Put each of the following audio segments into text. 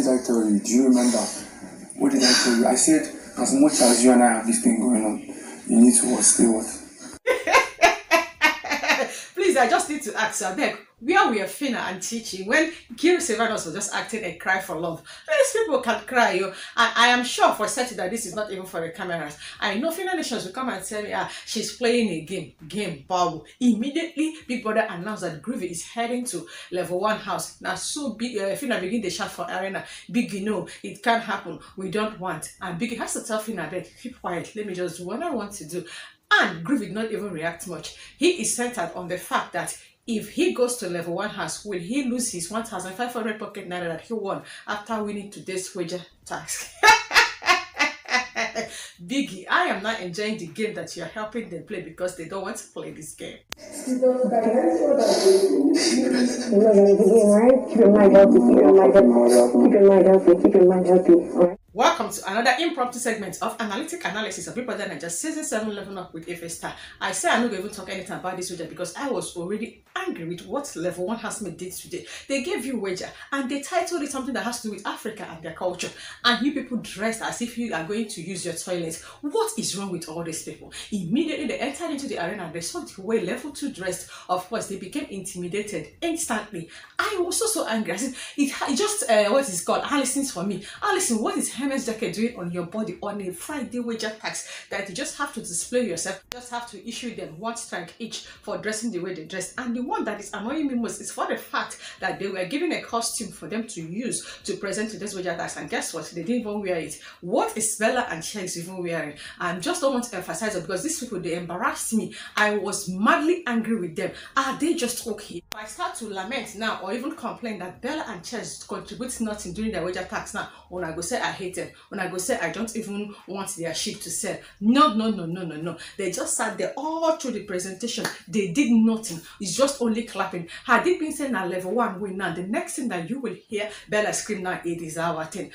did I tell you? Do you remember? What did I tell you? I said, as much as you and I have this thing going on, you need to stay what? Please, I just need to ask you, where were Phyna and Chichi when Kiri Sevanos was just acting a cry for love? These people can cry, yo. I am sure for certain that this is not even for the cameras. I know Phyna Nations will come and tell me, she's playing a game, Bob. Immediately, Big Brother announced that Groovy is heading to level 1 house. Now, so Phyna begin the shout for Arena. Biggie, no, it can't happen. We don't want. And Biggie has to tell Phyna, keep quiet. Let me just do what I want to do. And Groovy did not even react much. He is centered on the fact that if he goes to level 1 house, will he lose his 1,500 pocket naira that he won after winning today's wager tax? Biggie, I am not enjoying the game that you are helping them play because they don't want to play this game. Welcome to another impromptu segment of analytic analysis of BBNAIJA season 7 level up with FA Star. I say I'm not going to talk anything about this wager because I was already angry with what level 1 housemate did today. They gave you wager and they titled it something that has to do with Africa and their culture. And you people dressed as if you are going to use your toilet. What is wrong with all these people? Immediately they entered into the arena and they saw the way level 2 dressed. Of course, they became intimidated instantly. I was so angry. I said, it just, what is it called? ALLYSON for me. ALLYSON, what is Hermes jacket doing on your body on a Friday wager tax that you just have to display yourself? You just have to issue them 1 strike each for dressing the way they dress. And the one that is annoying me most is for the fact that they were given a costume for them to use to present to this wager tax, and guess what? They didn't even wear it. What is Bella and Chase even wearing? I just don't want to emphasize it because these people, they embarrassed me. I was madly angry with them. Are they just okay? If I start to lament now or even complain that Bella and Chase contribute nothing during their wager tax now, when I go say I hate them, when I go say I don't even want their ship to sell. No. They just sat there all through the presentation. They did nothing. It's just only clapping. Had it been saying at level 1 win now, the next thing that you will hear Bella scream now, it is our 10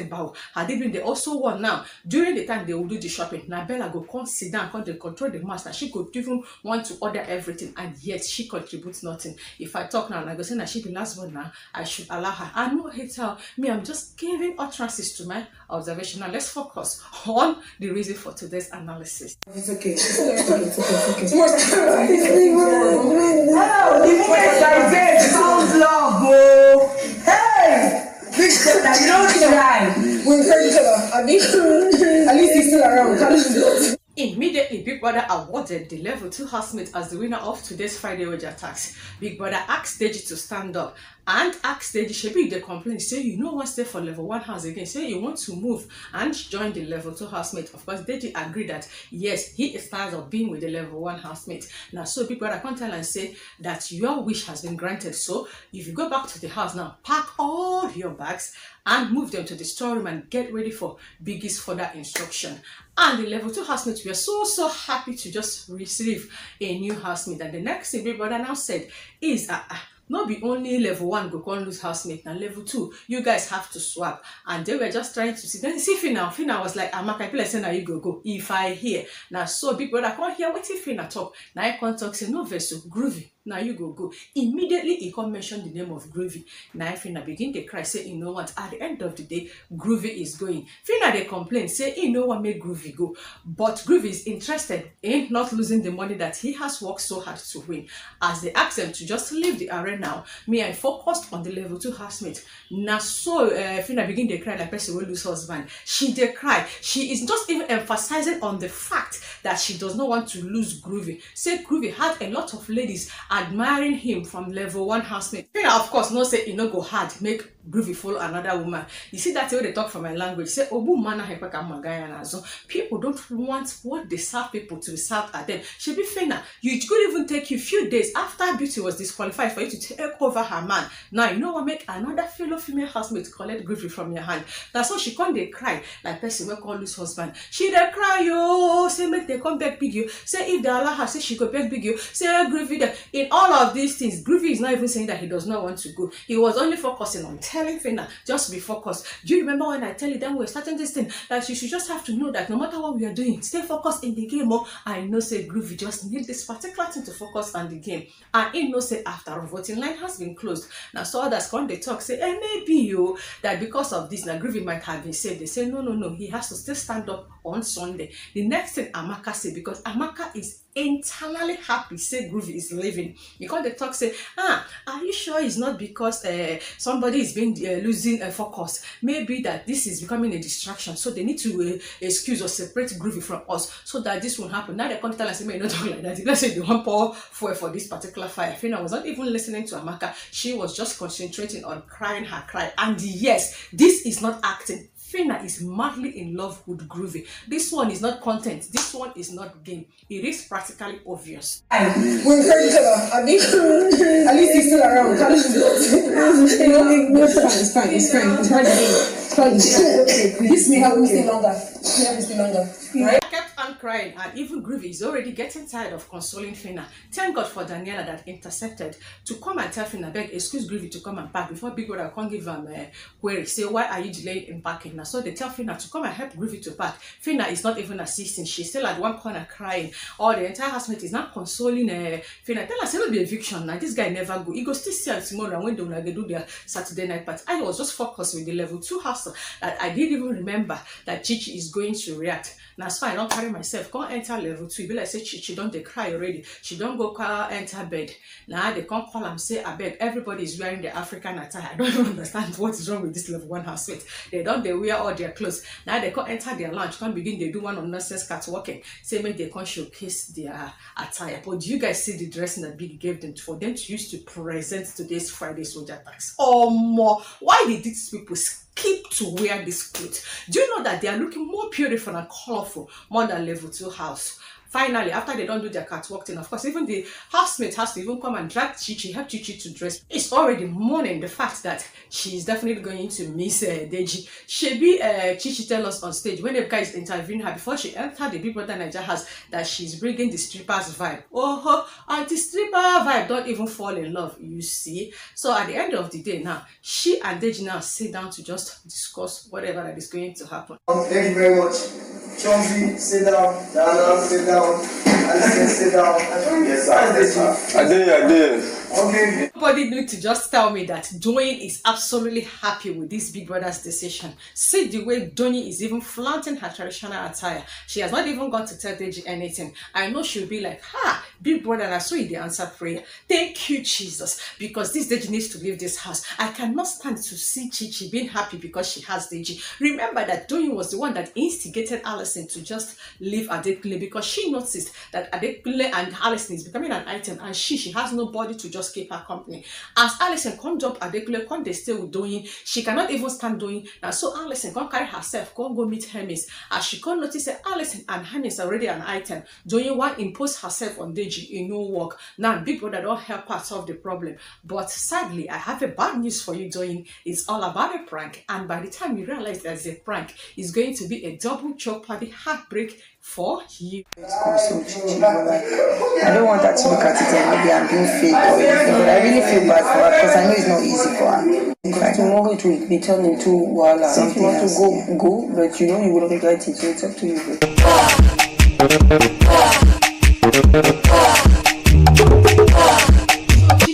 bow. Had it been they also won now, during the time they will do the shopping, now Bella go come sit down, come they control the master. She could even want to order everything and yet she contributes nothing. If I talk now and I go say that she the last one now, I should allow her. I know hater me, I'm just giving utterances to my observation. Now let's focus on the reason for today's analysis. It's okay. It's okay. Oh, the voice I get sounds love, bro. Hey! Big brother, you don't try. We heard each other. At least he's still around. Immediately, Big Brother awarded the level 2 housemate as the winner of today's Friday wager tax. Big Brother asked Deji to stand up and asked Deji, Shebi, they complain, say you no want to stay for level 1 house again, say you want to move and join the level 2 housemate. Of course, Deji agreed that yes, he is tired of being with the level 1 housemate. Now, so Big Brother can't tell and say that your wish has been granted. So if you go back to the house now, pack all your bags and move them to the storeroom and get ready for Biggie's further instruction. And the level 2 housemates were so happy to just receive a new housemate. And the next thing Big Brother now said is, not be only level 1 go come lose housemate, now level 2 you guys have to swap. And they were just trying to see. Then see Phyna was like, Amaka, people say now you go if I hear. Now so Big Brother can't hear what if Phyna talk. Now I can't talk, say no vessel Groovy. Now you go. Immediately he can't mention the name of Groovy. Now Phyna begin to cry, say you know what, at the end of the day, Groovy is going. Phyna they complain, say you know what make Groovy go. But Groovy is interested in not losing the money that he has worked so hard to win. As they ask them to just leave the arena now, me I focused on the level 2 housemate. Now so Phyna begin to cry like person will lose husband. She they cry. She is just even emphasizing on the fact that she does not want to lose Groovy. Say Groovy had a lot of ladies admiring him from level 1 housemate. Phyna of course no say you no go hard make Groovy follow another woman. You see that way they talk from my language. Say obu mana hepaka magaya nazo. People don't want what they serve people to be served at them. She be Phyna. You could even take you a few days after Beauty was disqualified for you to take over her man. Now you know what make another fellow female housemate collect Groovy from your hand. That's how she can't they cry like person will call lose husband. She they cry yo. Say make they come back Biggie. Say if they allow her, say she go back Biggie. Say Groovy there. In in all of these things, Groovy is not even saying that he does not want to go. He was only focusing on telling Phyna, just be focused. Do you remember when I tell you that we're starting this thing, that you should just have to know that no matter what we are doing, stay focused in the game. Oh, I know say Groovy just need this particular thing to focus on the game. And he knows say after voting line has been closed. Now so others come they talk say, maybe you that because of this now Groovy might have been said. They say no, he has to still stand up on Sunday. The next thing Amaka say, because Amaka is internally happy say Groovy is leaving, because they talk say, are you sure it's not because somebody is being losing focus? Maybe that this is becoming a distraction, so they need to excuse or separate Groovy from us so that this won't happen. Now they come tell us, may not talk like that. Let's say they want pour fuel for this particular fire. Phyna was not even listening to Amaka. She was just concentrating on crying her cry. And yes, this is not acting. Phyna is madly in love with Groovy. This one is not content. This one is not game. It is practically obvious. We encourage each other. At least he's still around. It's fine. It's fine. This may help me stay longer. Right? I kept on crying, and even Groovy is already getting tired of consoling Phyna. Thank God for Daniela that intercepted to come and tell Phyna, beg, excuse Groovy to come and pack before Big Brother can't give him a query. Say, why are you delaying in packing? Now, so they tell Phyna to come and help Groovy to pack. Phyna is not even assisting. She's still at one corner crying. Or the entire housemate is not consoling Phyna. Tell us, it'll be eviction. Now, this guy never go. He goes still see her tomorrow when they do their Saturday night party. I was just focused with the level 2 hustle that I didn't even remember that Chichi is going to react. Now, so I don't carry myself. Go enter level 2. Be like, say, Chichi don't they cry already. She don't go enter bed. Now, they can't call and say, I beg, everybody is wearing the African attire. I don't even understand what is wrong with this level 1 housemate. They wear all their clothes. Now, they can't enter their lounge. Can't begin, they do one on nonsense catwalking. Say, maybe they can't showcase their attire. But do you guys see the dressing that Biggie gave them for them to use to present today's Friday soldier tax? Or more. Why did these people skip to wear this clothes? Do you know that they are looking more beautiful and colorful more than level 2 house? Finally, after they don't do their catwalk thing, of course, even the housemate has to even come and drag Chichi, help Chichi to dress. It's already mourning the fact that she is definitely going to miss Deji. Chichi tell us on stage when the guy is interviewing her before she entered the BBNAIJA house that she's bringing the strippers vibe. And the stripper vibe don't even fall in love, you see. So at the end of the day now, she and Deji now sit down to just discuss whatever that is going to happen. Thank you very much. Chomzi, sit down. Dana, sit down. Alison, sit down. Yes, sir. I did. Okay. Nobody need to just tell me that Doyin is absolutely happy with this Big Brother's decision. See the way Doyin is even flaunting her traditional attire. She has not even gone to tell Deji anything. I know she'll be like, Big Brother, I saw you the answer prayer. Thank you, Jesus, because this Deji needs to leave this house. I cannot stand to see Chichi being happy because she has Deji. Remember that Doyin was the one that instigated ALLYSON to just leave Adekunle because she noticed that Adekunle and ALLYSON is becoming an item and she has nobody to just keep her company. As ALLYSON come up Adekunle, come they stay with Doyin, she cannot even stand Doyin. Now so ALLYSON come carry herself, go meet Hermes. As she come notice that ALLYSON and Hermes are already an item, Doyin want impose herself on Deji in no work. Now Big Brother don't help her solve the problem. But sadly, I have a bad news for you, Doyin. It's all about a prank, and by the time you realize there's a prank, it's going to be a double choke party heartbreak for you. I don't want her to look at it and maybe I'm being fake or anything, but I really feel bad for her because I know it's not easy for her. Because tomorrow it will be turned into wala. If you want to go, but you know you will regret it, so it's up to you.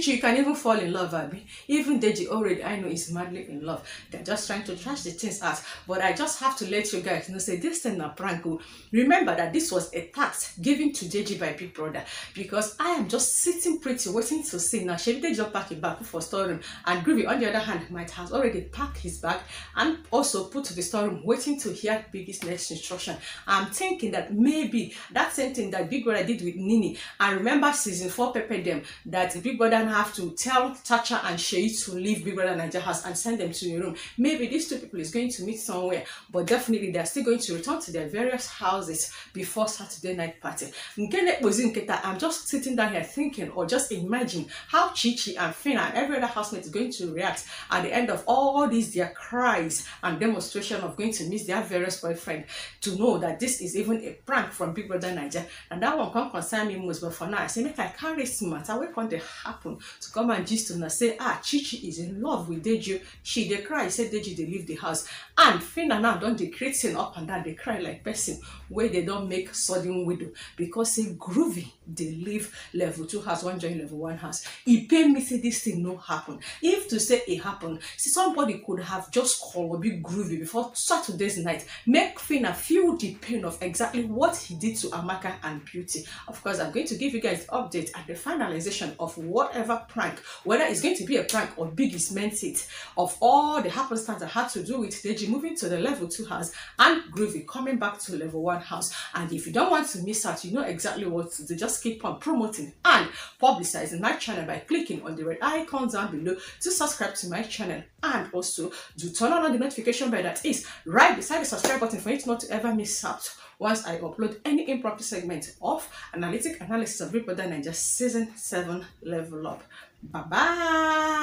You can even fall in love, Abby. Even Deji already, I know, is madly in love. They're just trying to trash the things out. But I just have to let you guys know, say this thing a prank. Remember that this was a tax given to Deji by Big Brother. Because I am just sitting pretty, waiting to see. Now, Deji just pack it back for storeroom. And Groovy, on the other hand, might has already packed his bag and also put to the storeroom, waiting to hear Biggie's next instruction. I'm thinking that maybe that same thing that Big Brother did with Nini. And remember season 4 pepper them, that Big Brother have to tell Chacha and Shay to leave Big Brother Naija house and send them to your room. Maybe these two people is going to meet somewhere, but definitely they're still going to return to their various houses before Saturday night party. I'm just sitting down here thinking, or just imagine how Chichi and Phyna and every other housemate is going to react at the end of all these their cries and demonstration of going to miss their various boyfriend, to know that this is even a prank from Big Brother Naija. And that one can't concern me most, but for now I say make I carry this matter. Wait for it happen to come and gist and say, Chichi is in love with Deji. She they cry, said Deji they leave the house, and Phyna now don't they creating up and down, they cry like person where they don't make sudden widow because say Groovy they leave level 2 house, one join level 1 house. It pay me say this thing no happen. If to say it happened, see somebody could have just called a big Groovy before Saturday's night, make Phyna feel the pain of exactly what he did to Amaka and Beauty. Of course, I'm going to give you guys the update at the finalization of whatever prank, whether it's going to be a prank or Biggie's meant it, of all the happenstance that had to do with Deji moving to the level 2 house and Groovy coming back to level 1 house. And if you don't want to miss out, you know exactly what to do. Just keep on promoting and publicizing my channel by clicking on the red icon down below to subscribe to my channel, and also do turn on the notification bell that is right beside the subscribe button for you not to ever miss out once I upload any impromptu segment of analytic analysis of Big Brother Naija Season 7 Level Up. Bye bye.